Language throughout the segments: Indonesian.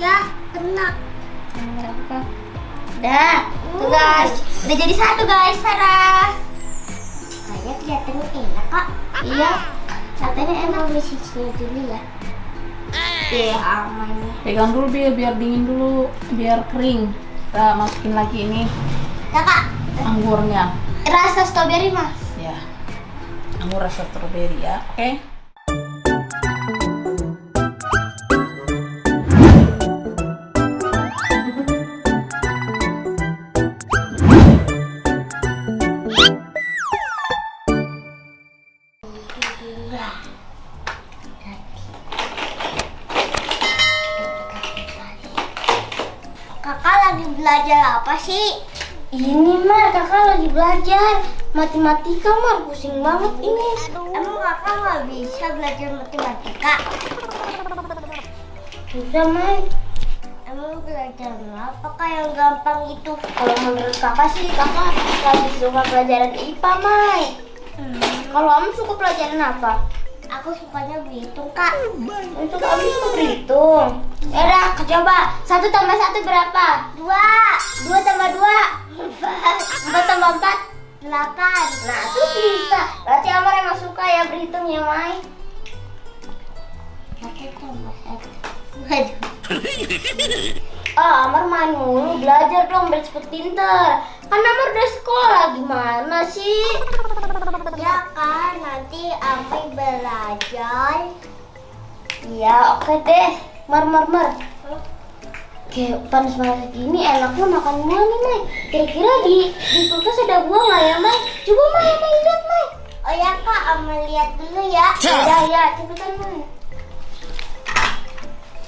Ya, kena. Berapa? Udah, tuh guys. Udah jadi satu guys, Sarah. Kayaknya kelihatannya enak kak. Iya. Katanya emang bisnisnya dulu ya. Iya, aman. Pegang dulu biar dingin dulu, biar kering. Kita masukin lagi ini Ya kak. anggurnya. Rasa strawberry mas. Ya, anggur rasa strawberry ya. Oke. Kakak lagi belajar apa sih? Ini Mar, kakak lagi belajar matematika Mar, pusing banget ini. Emang kakak nggak bisa belajar matematika? Susah Mar. Emang belajar apa kak yang gampang itu? Kalau menurut kakak sih, kakak lagi suka pelajaran IPA Mai. Kalau kamu suka pelajaran apa? Aku sukanya berhitung kak. Kamu suka berhitung? Yaudah, coba 1 tambah 1 berapa? 2. 2 tambah 2 4 tambah 4 8. Nah, itu bisa. Berarti Amar emang suka ya berhitung ya, Mai? 1 tambah 1. Waduh. Amar main mulu, belajar dong biar cepet pinter. Kan Amar udah sekolah, gimana sih? Ya kan, nanti Amar belajar. Iya, oke deh. Mar. Kayak panas-panas gini enaknya makan buah nih, Mai. Kira-kira di kulkas ada buah nggak ya, Mai? Coba Mai lihat, Mai. Oh ya kak, Amar lihat dulu ya. Ya, cepetan Mai.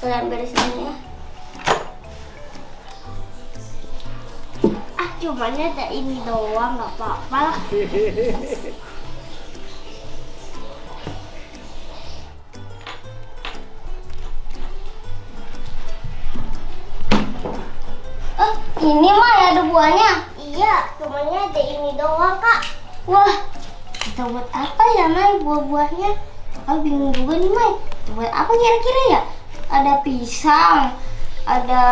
Kalian beresin ya. Cuman ada ini doang, nggak apa-apa lah. Ini mah ada buahnya. Iya, cuman ada ini doang kak. Wah, kita buat apa ya Mai buah-buahnya? Aku bingung juga nih Mai. Buat apa kira-kira ya? Ada pisang, ada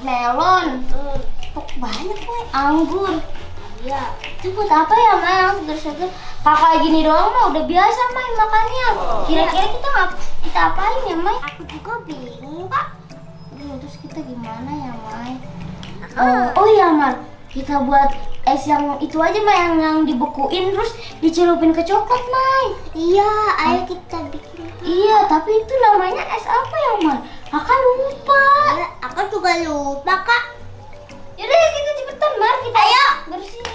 melon. Banyak Mai, anggur. Iya. Itu buat apa ya Mai? Yang seger-seger. Kakak gini doang mah udah biasa Mai makannya. Kira-kira kita apain ya Mai? Aku juga bingung kak. Terus kita gimana ya Mai? Oh iya Mar, kita buat es yang itu aja Mai, yang dibekuin terus dicelupin ke coklat Mai. Iya, ayo kita bikin. Iya, tapi itu namanya es apa ya Mar? Kakak lupa. Ya, aku juga lupa kak. Yaudah ya kita cepetan Mar, kita ayo bersihin.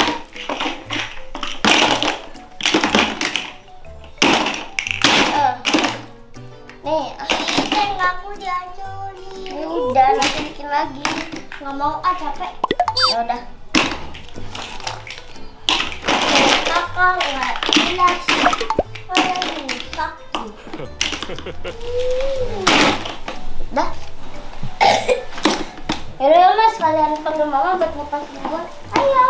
Nih, kan aku dihancurin. Ya udah, nanti bikin lagi. Nggak mau capek. Ya udah. Kakak nggak jelas. Kayak rusak. Dah. Yaudah mas, kalian panggil mama buat ngepas buat. Ayo.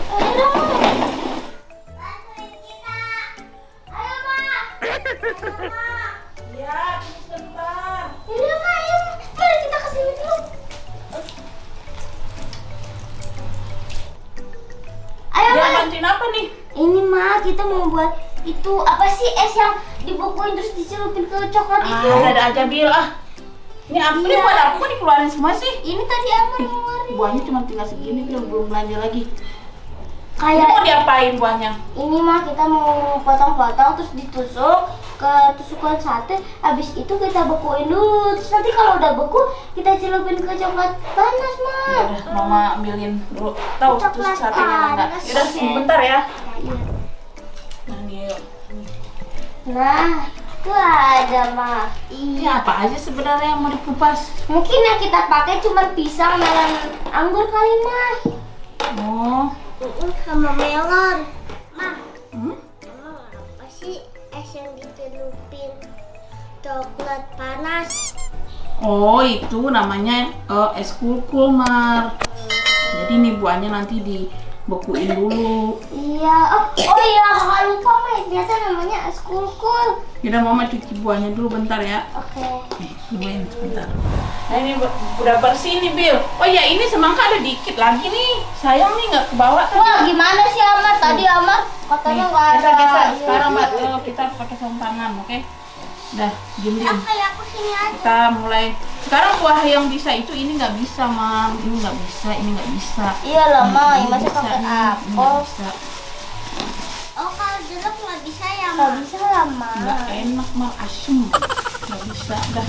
Ayo dong. Bantuin kita. Ayo ma. Ya, sebentar. Yaudah ma, ayo. Mari kita kesini dulu. Ayo Ya, ma. bantuin apa nih? Ini ma, kita mau buat itu apa sih es yang dibekuin terus dicelupin ke coklat itu? Ada aja Bil Ini apa nih buat aku kok dikeluarin semua sih? Ini tadi Amar ngeluarin. Buahnya cuma tinggal segini belum belanja lagi. Ini Kayak mau diapain buahnya? ini mah kita mau potong-potong terus ditusuk ke tusukan sate. Habis itu kita bekuin dulu. Terus nanti kalau udah beku kita celupin ke coklat panas mah. Ya udah, mama ambilin dulu. Tahu Coklat terus satenya enggak? panas. Yaudah, sebentar ya. Nah, nih yuk. Nah, itu ada mah. Ini apa aja sebenarnya yang mau dikupas? Mungkin yang kita pakai cuma pisang, melon, anggur kali mah. Oh, Sama melon. Mah, hmm? emang apa sih es yang dicelupin coklat panas? Oh itu namanya es kulkul Mar. Jadi nih buahnya nanti bekuin dulu. Iya. Oh iya, kakak lupa Mai. Biasa namanya es kulkul. Yaudah mama cuci buahnya dulu bentar ya. Oke. Buahnya sebentar. Nah ini udah bersih nih Bil. Oh ya ini semangka ada dikit lagi nih. Sayang nih nggak kebawa tadi. Wah, gimana sih Amar? Tadi Amar katanya nggak ada. Geser. Iya, Sekarang iya. Mbak, kita harus pakai sarung tangan, oke? Udah, diem. Apa ya, aku sini aja. Kita mulai. Sekarang buah yang bisa itu ini nggak bisa, Mam. Ini nggak bisa, ini nggak bisa. Iya lah, Mai. Ini Masa bisa pakai nih, ini nggak apel? bisa. Oh, kalau jeruk nggak bisa ya, Nggak bisa lah, Nggak enak, Mam. Asem. Nggak bisa, dah.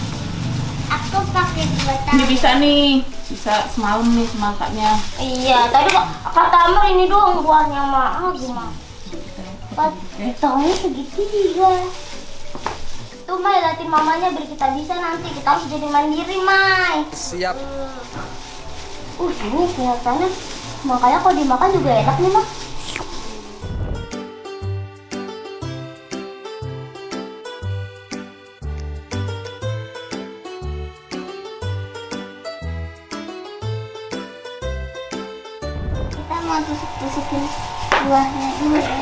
Aku pakai dua Ini bisa nih. Sisa semalam nih semangkanya. Iya, tadi kata Amar ini doang buahnya, Mak. Gimana? Tahunya segitiga. Tuh Mai, liatin mamanya biar kita bisa nanti. Kita harus jadi mandiri, Mai. Siap. Ini kelihatannya makanya kalau dimakan juga enak nih, Mak. Kita mau tusuk-tusukin buahnya dulu ya.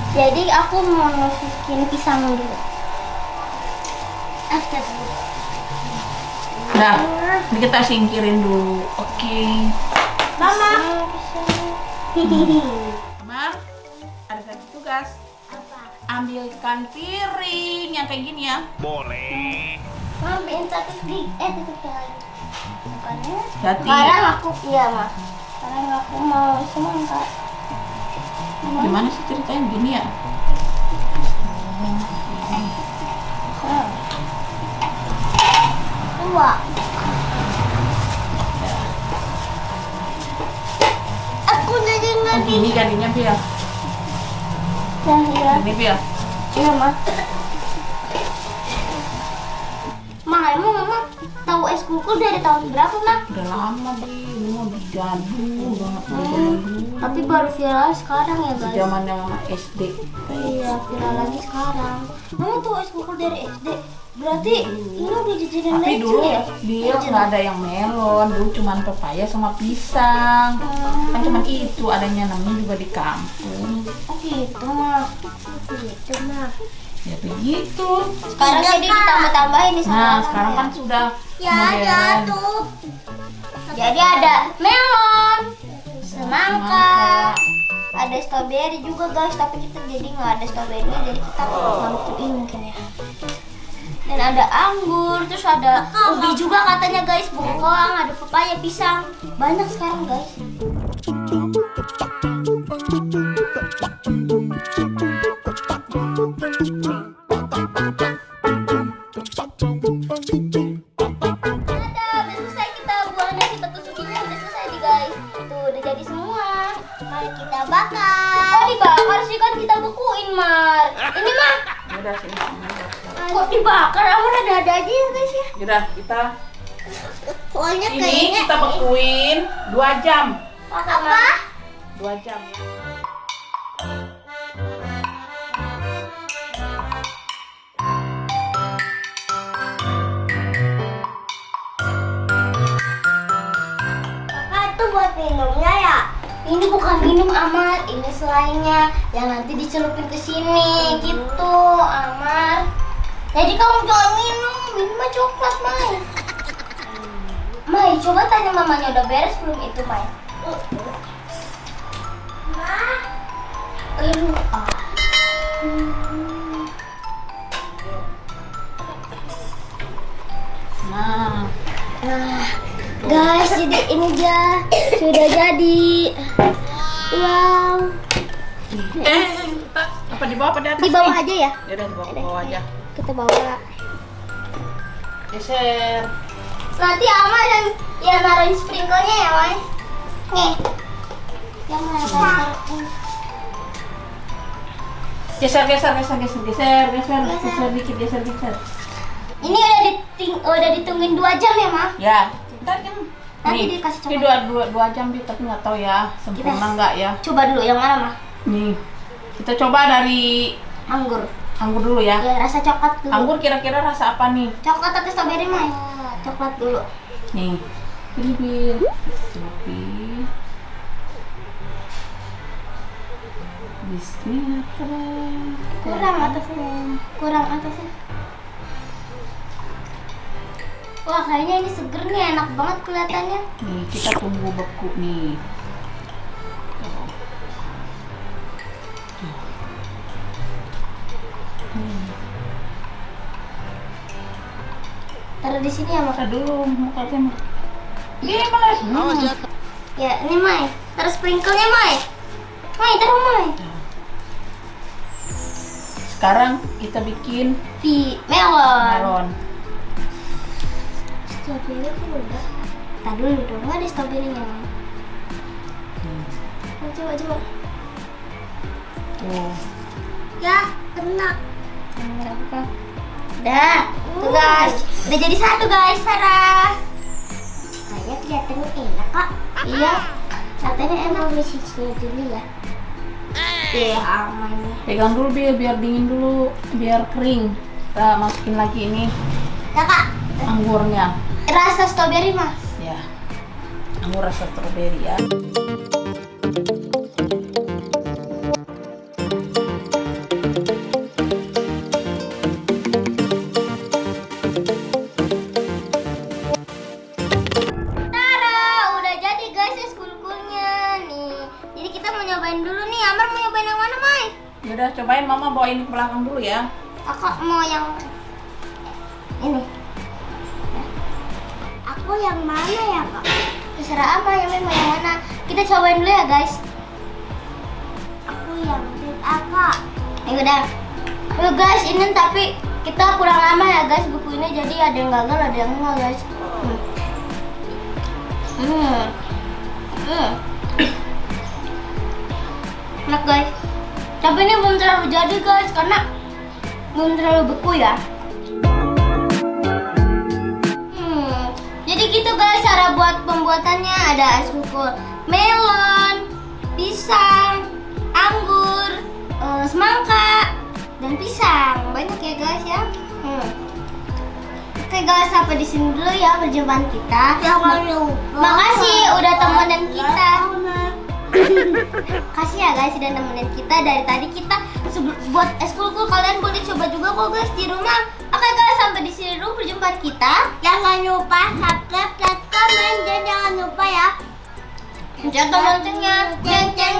Jadi aku mau nusukin pisang dulu. Astagfirullah. Nah, ini kita singkirin dulu. Oke. Mama. Amar, ada satu tugas. Apa? Ambilkan piring yang kayak gini ya. Mama ambilin satu sedikit, tutupin lagi. Bukannya? Hati. Sekarang aku, iya Mas. Sekarang aku mau semangka. Gimana sih ceritanya gini ya? Dua. Aku jadi Oh, nggak gini jadinya Bil. ya. Gini Bil. Iya Mas. Ma, emang Mama tahu es kulkul dari tahun berapa, Ma? Udah lama Bil, ini mau jadul banget udah jadul. Tapi baru viral sekarang ya, guys. Zamannya Mama SD. Iya, viral lagi sekarang. Mama tuh es kulkul dari SD. Berarti ini udah dijadiin Tapi legend dulu ya? Bil nggak ada yang melon, dulu cuman pepaya sama pisang. Kan cuman itu adanya, namanya juga di kampung. Oh gitu, Ma. Gitu, Ma. Ya begitu. Sekarang jadi ditambah-tambahin nih sama Nah, orang sekarang ya. kan sudah Ya ada modern. tuh. Jadi ada melon, semangka, ada strawberry juga guys. Tapi kita jadi nggak ada strawberry, jadi kita mampuin mungkin ya. Dan ada anggur, terus ada ubi juga katanya guys, bengkoang, ada pepaya, pisang, banyak sekarang guys. Udah selesai kita buahnya, kita tusukinnya udah selesai nih guys. Tuh udah jadi semua. Mari kita bakar. Oh dibakar sih, kan kita bekuin Mar. Ini Mar. Udah sini. Kok dibakar? Amar ada aja ya guys ya. Udah kita Soalnya ini kita bekuin 2 jam. apa? 2 jam ya. Kakak itu buat minumnya ya? Ini bukan minum Amar, ini selainnya yang nanti dicelupin ke sini gitu Amar. Jadi kamu jangan minum mah coklat Mai. Mai, coba tanya mamanya udah beres belum itu Mai. Nah, Nah, guys, jadi ini dia sudah jadi. Wow. kita apa di bawah apa di atas? Di bawah nih? aja ya. Ya udah di bawah aja. Kita bawa. Geser. Nanti Ama yang naruhin sprinkle-nya ya, Mai. Nih. Yang naruhin. Geser dikit. Ini udah ditungguin 2 jam ya, Ma? Ya, kita kan Nanti nih, dikasih ini coklat. 2 jam Bi, tapi nggak tahu ya sempurna nggak ya. Coba dulu yang mana, Ma? Nih, kita coba dari Anggur. anggur dulu ya. Ya, rasa coklat dulu. Anggur kira-kira rasa apa nih? Coklat atau strawberry, Mai? Coklat dulu. Nih, ini Bil. Coba, Bil. Bismillah, keren. Kurang atasnya. Kurang atasnya. Wah, kayaknya ini seger nih, enak banget kelihatannya. Nih, kita tunggu beku nih. Taruh di sini ya, Mak. Makan dulu, makan. Iya, Mai. Ya, ini Mai. Taruh sprinkle-nya, Mai. Mai, taruh Mai. Sekarang kita bikin Melon. melon. Strawberry kan udah. Tadi dulu dong, nggak ada strawberry-nya, Mai. Coba. Tuh. Ya, kena. Enggak apa. Udah, tuh guys. Udah jadi satu guys, Sarah. Kayaknya kelihatannya enak kak. Iya, katanya enak. Bisnisnya dulu ya. Iya, aman nih. Pegang dulu biar dingin dulu, biar kering. Kita masukin lagi ini Ya kak, anggurnya. rasa strawberry mas. Ya. Anggur rasa strawberry ya. Nyobain dulu nih, Amar mau nyobain yang mana, Mai? Yaudah, cobain, Mama bawain ke belakang dulu ya. Kakak mau yang ini. Aku yang mana ya, Kak? Terserah apa, yang mau yang mana. Kita cobain dulu ya, guys. Aku yang apa? Ya udah. Yuk guys, ini tapi kita kurang lama ya, guys, buku ini, jadi ada yang gagal, ada yang enggak, guys. Enak guys, tapi ini belum terlalu jadi guys karena belum terlalu beku ya. Jadi gitu guys cara buat pembuatannya, ada es kuku melon, pisang, anggur, semangka, dan pisang. Banyak ya guys ya. Oke guys, sampai di sini dulu ya perjumpaan kita. Jangan lupa. Makasih udah temenin kita. Kasih ya guys sudah nemenin kita dari tadi. Kita buat es kulkul, kalian boleh coba juga kok guys di rumah. Oke guys, sampai di sini dulu perjumpaan kita. Jangan lupa subscribe, like, komen, dan jangan lupa ya pencet tombol loncengnya. Dadah.